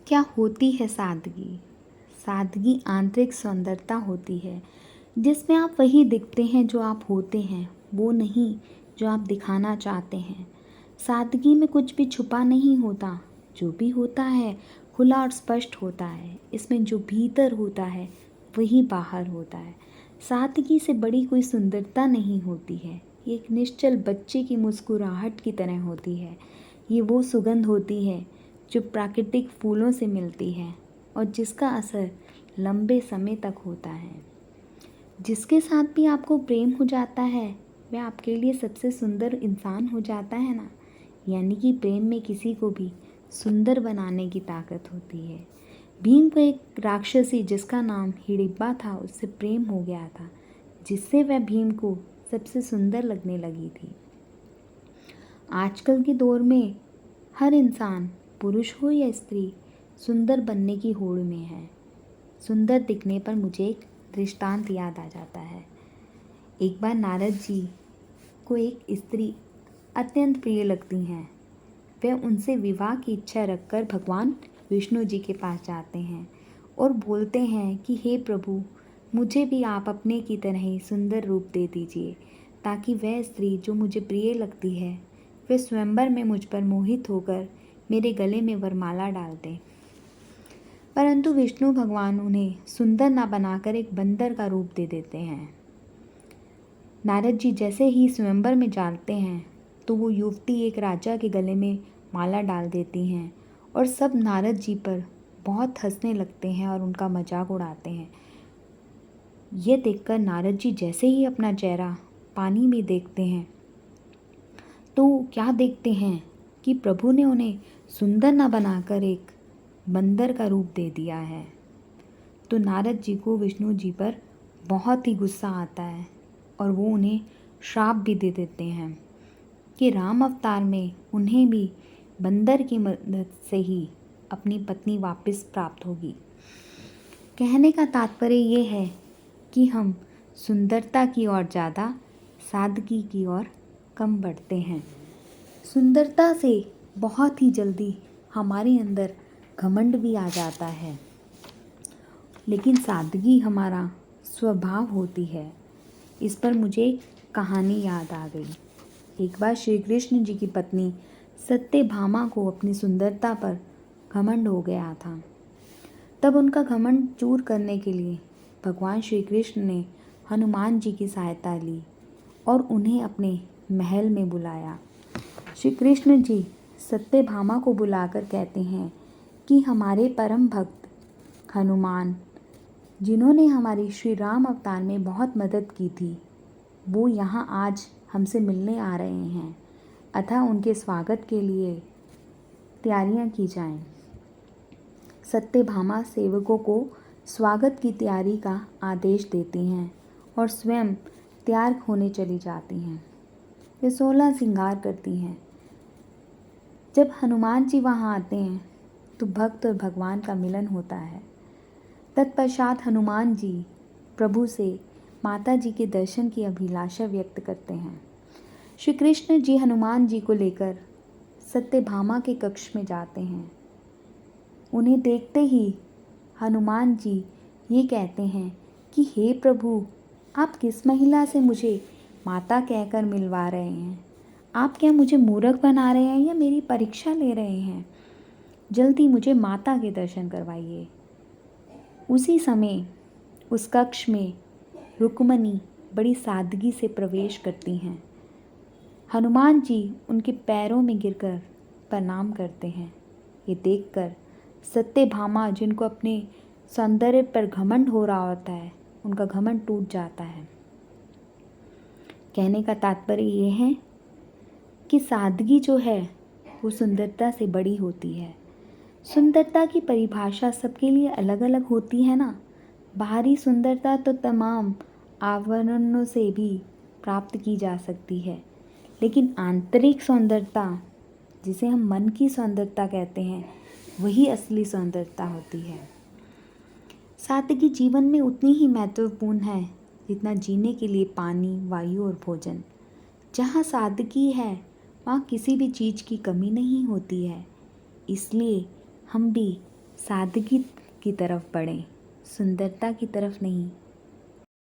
क्या होती है सादगी? सादगी आंतरिक सुंदरता होती है जिसमें आप वही दिखते हैं जो आप होते हैं, वो नहीं जो आप दिखाना चाहते हैं। सादगी में कुछ भी छुपा नहीं होता, जो भी होता है खुला और स्पष्ट होता है। इसमें जो भीतर होता है वही बाहर होता है। सादगी से बड़ी कोई सुंदरता नहीं होती है। ये एक निश्चल बच्चे की मुस्कुराहट की तरह होती है। ये वो सुगंध होती है जो प्राकृतिक फूलों से मिलती है और जिसका असर लंबे समय तक होता है। जिसके साथ भी आपको प्रेम हो जाता है वह आपके लिए सबसे सुंदर इंसान हो जाता है ना। यानी कि प्रेम में किसी को भी सुंदर बनाने की ताकत होती है। भीम को एक राक्षसी जिसका नाम हिडिंबा था उससे प्रेम हो गया था, जिससे वह भीम को सबसे सुंदर लगने लगी थी। आजकल के दौर में हर इंसान, पुरुष हो या स्त्री, सुंदर बनने की होड़ में है। सुंदर दिखने पर मुझे एक दृष्टांत याद आ जाता है। एक बार नारद जी को एक स्त्री अत्यंत प्रिय लगती हैं। वह उनसे विवाह की इच्छा रखकर भगवान विष्णु जी के पास जाते हैं और बोलते हैं कि हे प्रभु, मुझे भी आप अपने की तरह ही सुंदर रूप दे दीजिए ताकि वह स्त्री जो मुझे प्रिय लगती है वह स्वयंवर में मुझ पर मोहित होकर मेरे गले में वरमाला डाल दे। परंतु विष्णु भगवान उन्हें सुंदर ना बनाकर एक बंदर का रूप दे देते हैं। नारद जी जैसे ही स्वयंवर में जाते हैं तो वो युवती एक राजा के गले में माला डाल देती हैं और सब नारद जी पर बहुत हंसने लगते हैं और उनका मजाक उड़ाते हैं। ये देखकर नारद जी जैसे ही अपना चेहरा पानी में देखते हैं तो क्या देखते हैं कि प्रभु ने उन्हें सुंदर ना बनाकर एक बंदर का रूप दे दिया है। तो नारद जी को विष्णु जी पर बहुत ही गुस्सा आता है और वो उन्हें श्राप भी दे देते हैं कि राम अवतार में उन्हें भी बंदर की मदद से ही अपनी पत्नी वापस प्राप्त होगी। कहने का तात्पर्य ये है कि हम सुंदरता की ओर ज़्यादा, सादगी की ओर कम बढ़ते हैं। सुंदरता से बहुत ही जल्दी हमारे अंदर घमंड भी आ जाता है, लेकिन सादगी हमारा स्वभाव होती है। इस पर मुझे एक कहानी याद आ गई। एक बार श्री कृष्ण जी की पत्नी सत्यभामा को अपनी सुंदरता पर घमंड हो गया था। तब उनका घमंड दूर करने के लिए भगवान श्री कृष्ण ने हनुमान जी की सहायता ली और उन्हें अपने महल में बुलाया। श्री कृष्ण जी सत्यभामा को बुलाकर कहते हैं कि हमारे परम भक्त हनुमान, जिन्होंने हमारी श्री राम अवतार में बहुत मदद की थी, वो यहाँ आज हमसे मिलने आ रहे हैं, अतः उनके स्वागत के लिए तैयारियाँ की जाएं। सत्यभामा सेवकों को स्वागत की तैयारी का आदेश देती हैं और स्वयं तैयार होने चली जाती हैं। वे 16 श्रृंगार करती हैं। जब हनुमान जी वहाँ आते हैं तो भक्त और भगवान का मिलन होता है। तत्पश्चात हनुमान जी प्रभु से माता जी के दर्शन की अभिलाषा व्यक्त करते हैं। श्री कृष्ण जी हनुमान जी को लेकर सत्यभामा के कक्ष में जाते हैं। उन्हें देखते ही हनुमान जी ये कहते हैं कि हे प्रभु, आप किस महिला से मुझे माता कहकर मिलवा रहे हैं? आप क्या मुझे मूर्ख बना रहे हैं या मेरी परीक्षा ले रहे हैं? जल्दी मुझे माता के दर्शन करवाइए। उसी समय उस कक्ष में रुक्मणी बड़ी सादगी से प्रवेश करती हैं। हनुमान जी उनके पैरों में गिरकर प्रणाम करते हैं। ये देखकर सत्यभामा, जिनको अपने सौंदर्य पर घमंड हो रहा होता है, उनका घमंड टूट जाता है। कहने का तात्पर्य ये है कि सादगी जो है वो सुंदरता से बड़ी होती है। सुंदरता की परिभाषा सबके लिए अलग अलग होती है ना। बाहरी सुंदरता तो तमाम आवरणों से भी प्राप्त की जा सकती है, लेकिन आंतरिक सुंदरता, जिसे हम मन की सुंदरता कहते हैं, वही असली सुंदरता होती है। सादगी जीवन में उतनी ही महत्वपूर्ण है जितना जीने के लिए पानी, वायु और भोजन। जहाँ सादगी है वहाँ किसी भी चीज़ की कमी नहीं होती है। इसलिए हम भी सादगी की तरफ बढ़ें, सुंदरता की तरफ नहीं।